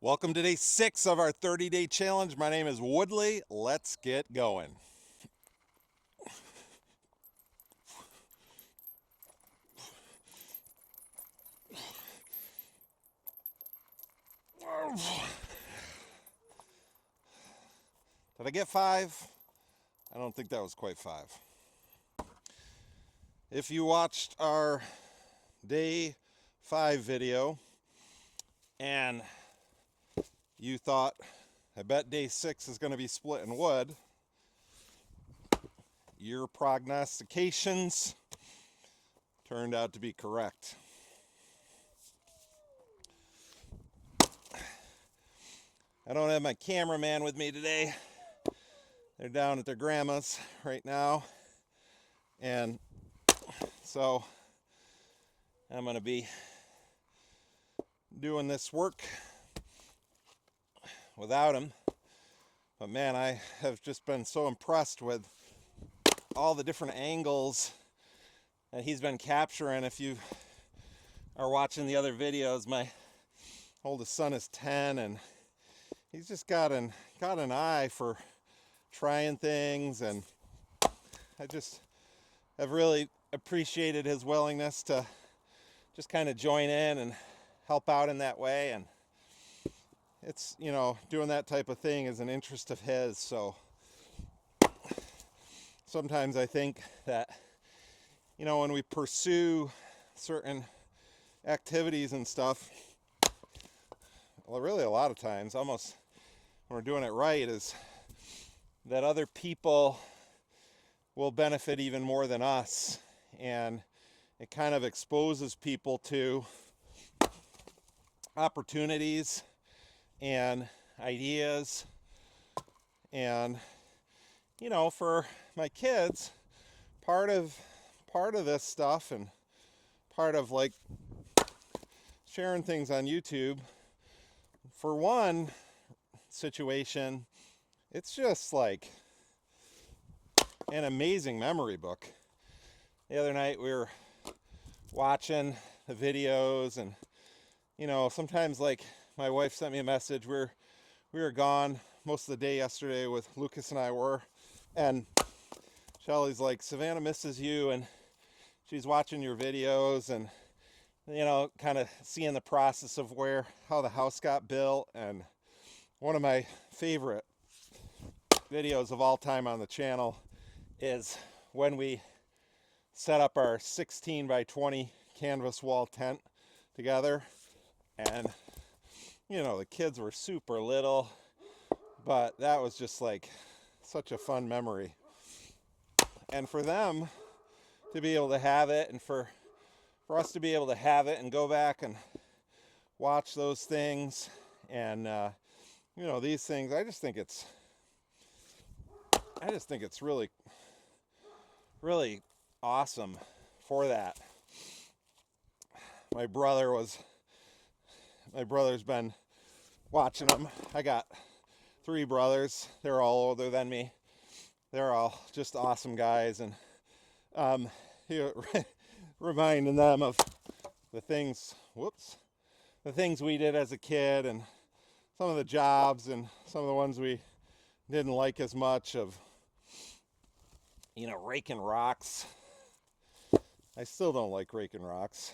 Welcome to day 6 of our 30-day challenge. My name is Woodley. Let's get going. Did I get 5? I don't think that was quite 5. If you watched our day 5 video and you thought, I bet day 6 is going to be splitting wood, your prognostications turned out to be correct. I don't have my cameraman with me today. They're down at their grandma's right now. And so I'm going to be doing this work without him. But man, I have just been so impressed with all the different angles that he's been capturing. If you are watching the other videos, my oldest son is 10 and he's just got an eye for trying things, and I just have really appreciated his willingness to just kind of join in and help out in that way. And it's, doing that type of thing is an interest of his. So sometimes I think that, when we pursue certain activities and stuff, well, really a lot of times, almost when we're doing it right, is that other people will benefit even more than us. And it kind of exposes people to opportunities and ideas. And, for my kids, part of this stuff and part of like sharing things on YouTube, for one situation, it's just like an amazing memory book. The other night we were watching the videos, and sometimes, like, my wife sent me a message. We were gone most of the day yesterday, with Lucas and I were, and Shelly's like, Savannah misses you, and she's watching your videos and kind of seeing the process of how the house got built. And one of my favorite videos of all time on the channel is when we set up our 16 by 20 canvas wall tent together. And the kids were super little, but that was just like such a fun memory. And for them to be able to have it, and for us to be able to have it and go back and watch those things and these things, I just think it's really, really awesome for that. My brother's been watching them. I got 3 brothers. They're all older than me. They're all just awesome guys, and reminding them of the things we did as a kid, and some of the jobs and some of the ones we didn't like as much, of raking rocks. I still don't like raking rocks.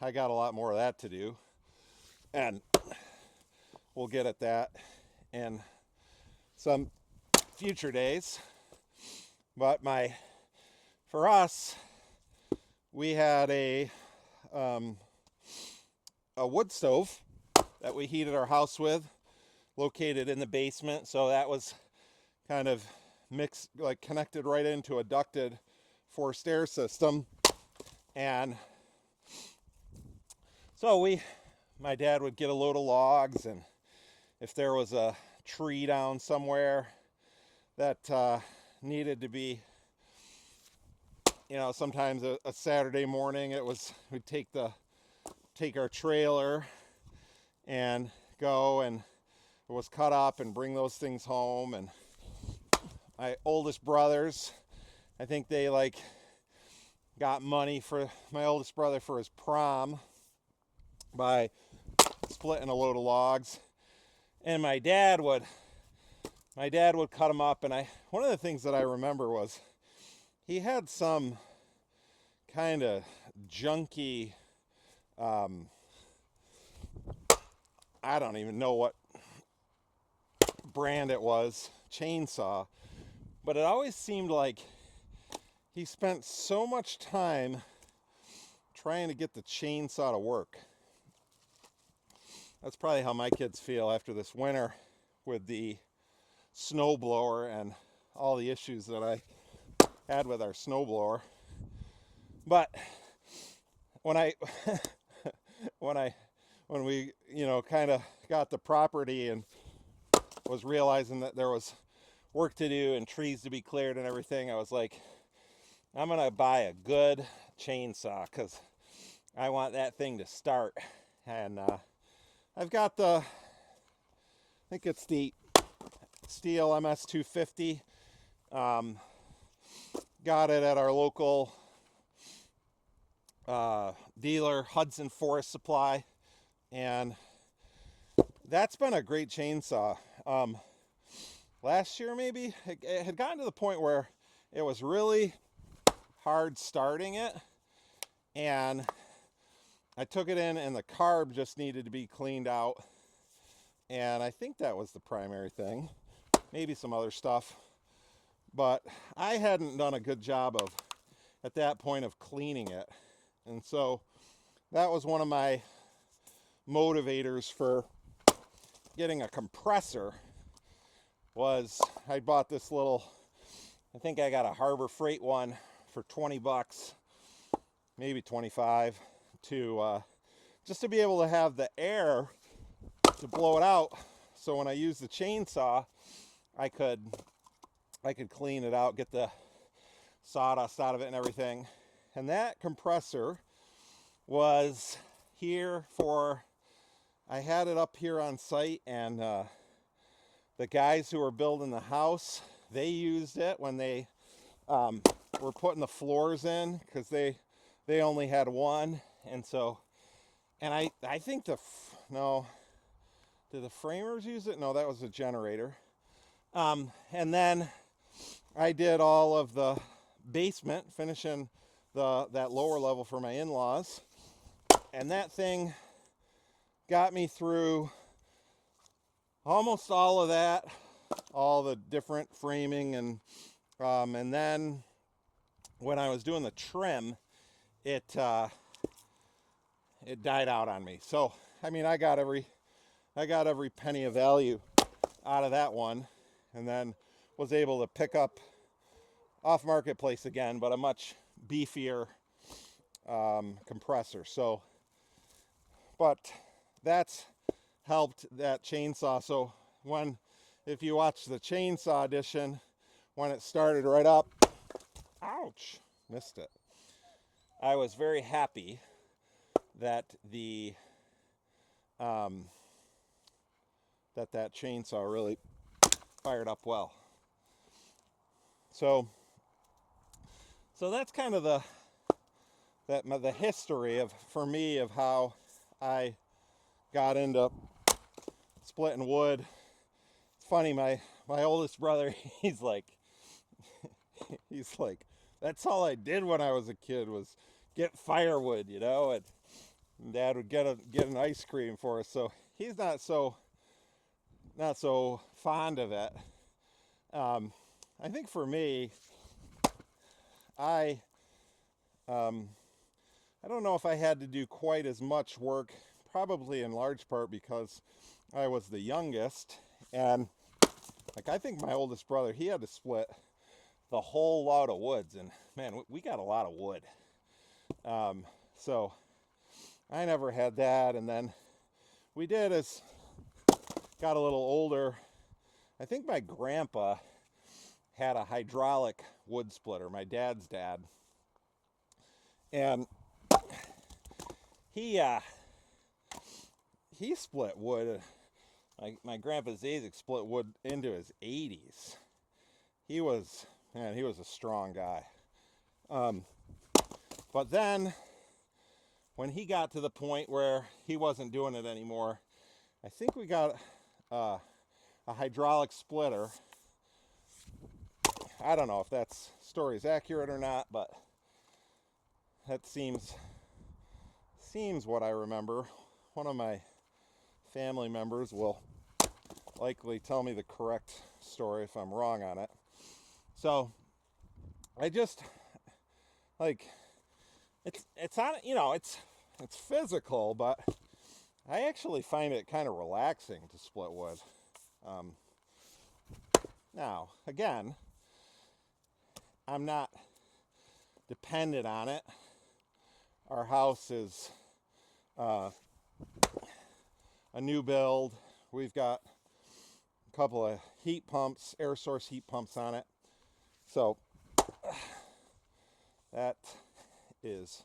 I got a lot more of that to do, and we'll get at that in some future days. But for us, we had a wood stove that we heated our house with, located in the basement. So that was kind of mixed, like connected right into a ducted forced air system. And so my dad would get a load of logs, and if there was a tree down somewhere that needed to be, sometimes a Saturday morning, we'd take our trailer and go, and it was cut up, and bring those things home. And my oldest brothers, I think they got money for my oldest brother for his prom by splitting a load of logs, and my dad would cut them up. And one of the things that I remember was he had some kind of junky, I don't even know what brand it was, chainsaw, but it always seemed like he spent so much time trying to get the chainsaw to work. That's probably how my kids feel after this winter with the snowblower and all the issues that I had with our snowblower. But when we kind of got the property and was realizing that there was work to do and trees to be cleared and everything, I was like, I'm gonna buy a good chainsaw because I want that thing to start. And I've got I think it's the Steel MS 250. Got it at our local dealer, Hudson Forest Supply, and that's been a great chainsaw. Last year maybe it had gotten to the point where it was really hard starting it, and I took it in and the carb just needed to be cleaned out, and I think that was the primary thing, maybe some other stuff, but I hadn't done a good job of at that point of cleaning it. And so that was one of my motivators for getting a compressor. Was I bought this little, I think I got a Harbor Freight one for 20 bucks, maybe 25, to just to be able to have the air to blow it out, so when I use the chainsaw I could clean it out, get the sawdust out of it and everything. And that compressor was here I had it up here on site, and the guys who were building the house, they used it when they were putting the floors in, because they only had one. And so, and I think no, did the framers use it? No, that was a generator. And then I did all of the basement, finishing that lower level for my in-laws, and that thing got me through almost all of that, all the different framing, and then when I was doing the trim, it died out on me. So I mean, I got every penny of value out of that one, and then was able to pick up off marketplace again, but a much beefier compressor. So, but that's helped that chainsaw. So if you watch the chainsaw edition, when it started right up, ouch, missed it. I was very happy that that chainsaw really fired up well. So that's kind of the history for me of how I got into splitting wood. It's funny, my oldest brother, he's like, that's all I did when I was a kid was get firewood, and Dad would get an ice cream for us. So he's not so fond of it. I think for me, I don't know if I had to do quite as much work, probably in large part because I was the youngest, and I think my oldest brother, he had to split the whole lot of woods, and man, we got a lot of wood. So I never had that. And then we did, as got a little older, I think my grandpa had a hydraulic wood splitter, my dad's dad, and he split wood. My grandpa Zazek split wood into his 80s. He was a strong guy. But then when he got to the point where he wasn't doing it anymore, I think we got a hydraulic splitter. I don't know if that story is accurate or not, but that seems what I remember. One of my family members will likely tell me the correct story if I'm wrong on it. So I just like it's on, you know, it's physical, but I actually find it kind of relaxing to split wood. Now again, I'm not dependent on it. Our house is a new build. We've got a couple of heat pumps, air source heat pumps on it. So that is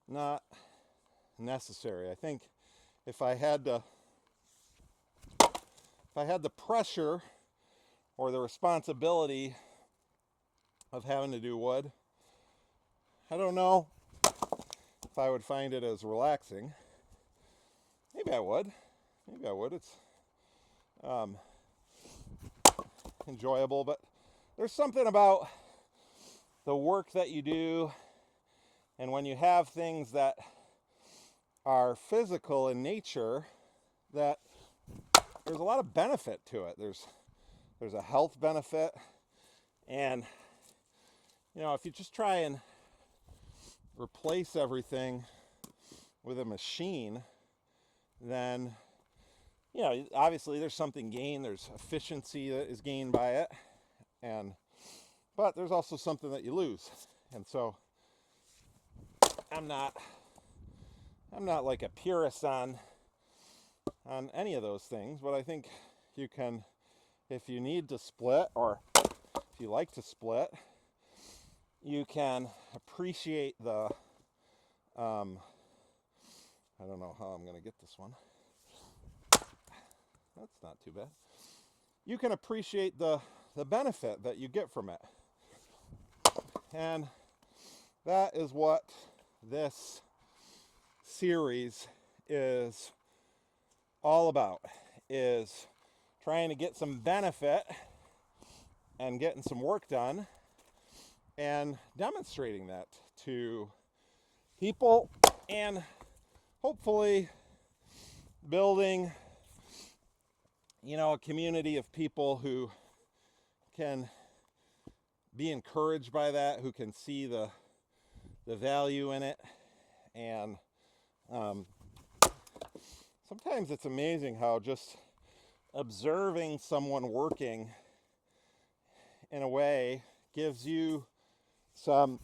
not necessary. I think if I had the pressure or the responsibility of having to do wood, I don't know if I would find it as relaxing. Maybe I would. It's enjoyable, but there's something about the work that you do, and when you have things that are physical in nature, that there's a lot of benefit to it. There's a health benefit, and you know, if you just try and replace everything with a machine, then, you know, obviously there's something gained, there's efficiency that is gained by it, but there's also something that you lose. And so I'm not like a purist on any of those things, but I think you can, if you need to split, or if you like to split, you can appreciate the I don't know how I'm going to get this one. That's not too bad. You can appreciate the benefit that you get from it. And that is what this series is all about, is trying to get some benefit and getting some work done and demonstrating that to people, and hopefully building, you know, a community of people who can be encouraged by that, who can see the value in it. And sometimes it's amazing how just observing someone working in a way gives you some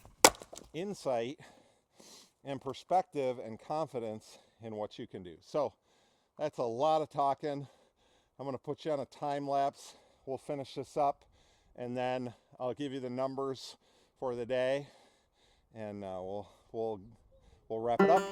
insight and perspective and confidence in what you can do. So that's a lot of talking. I'm going to put you on a time lapse. We'll finish this up, and then I'll give you the numbers for the day, and we'll wrap it up.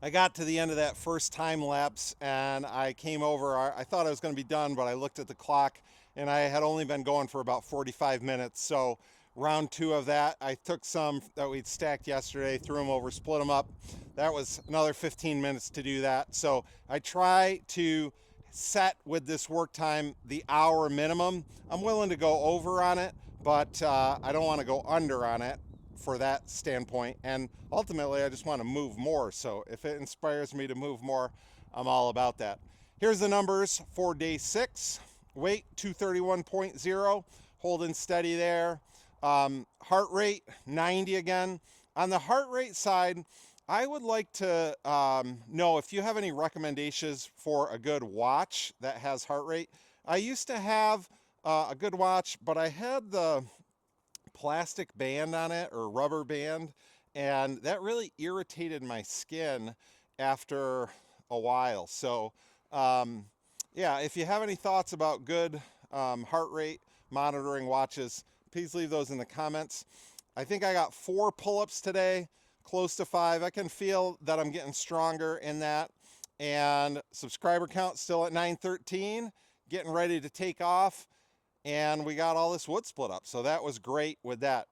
I got to the end of that first time lapse, and I came over. I thought I was going to be done, but I looked at the clock, and I had only been going for about 45 minutes. So round two of that, I took some that we'd stacked yesterday, threw them over, split them up. That was another 15 minutes to do that. So I try to set with this work time the hour minimum. I'm willing to go over on it, but I don't want to go under on it for that standpoint. And ultimately, I just want to move more. So if it inspires me to move more, I'm all about that. Here's the numbers for day 6. Weight 231.0, holding steady there. Heart rate 90 again. On the heart rate side, I would like to know if you have any recommendations for a good watch that has heart rate. I used to have a good watch, but I had the plastic band on it, or rubber band, and that really irritated my skin after a while. So yeah, if you have any thoughts about good heart rate monitoring watches, please leave those in the comments. I think I got 4 pull-ups today, close to 5. I can feel that I'm getting stronger in that. And subscriber count still at 913, getting ready to take off. And we got all this wood split up, so that was great with that.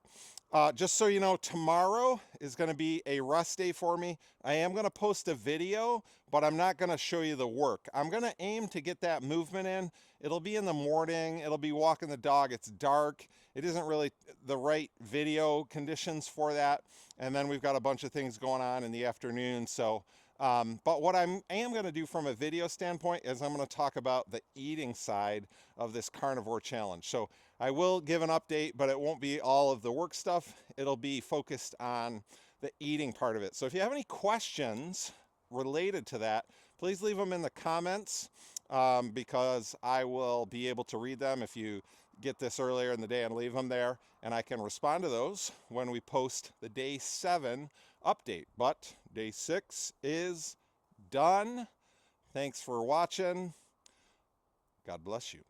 Just so you know, tomorrow is going to be a rest day for me. I am going to post a video, but I'm not going to show you the work. I'm going to aim to get that movement in. It'll be in the morning. It'll be walking the dog. It's dark. It isn't really the right video conditions for that. And then we've got a bunch of things going on in the afternoon. So, but what I am going to do from a video standpoint is I'm going to talk about the eating side of this carnivore challenge. So I will give an update, but it won't be all of the work stuff. It'll be focused on the eating part of it. So if you have any questions related to that, please leave them in the comments because I will be able to read them if you get this earlier in the day and leave them there, and I can respond to those when we post the day 7 update. But day 6 is done. Thanks for watching. God bless you.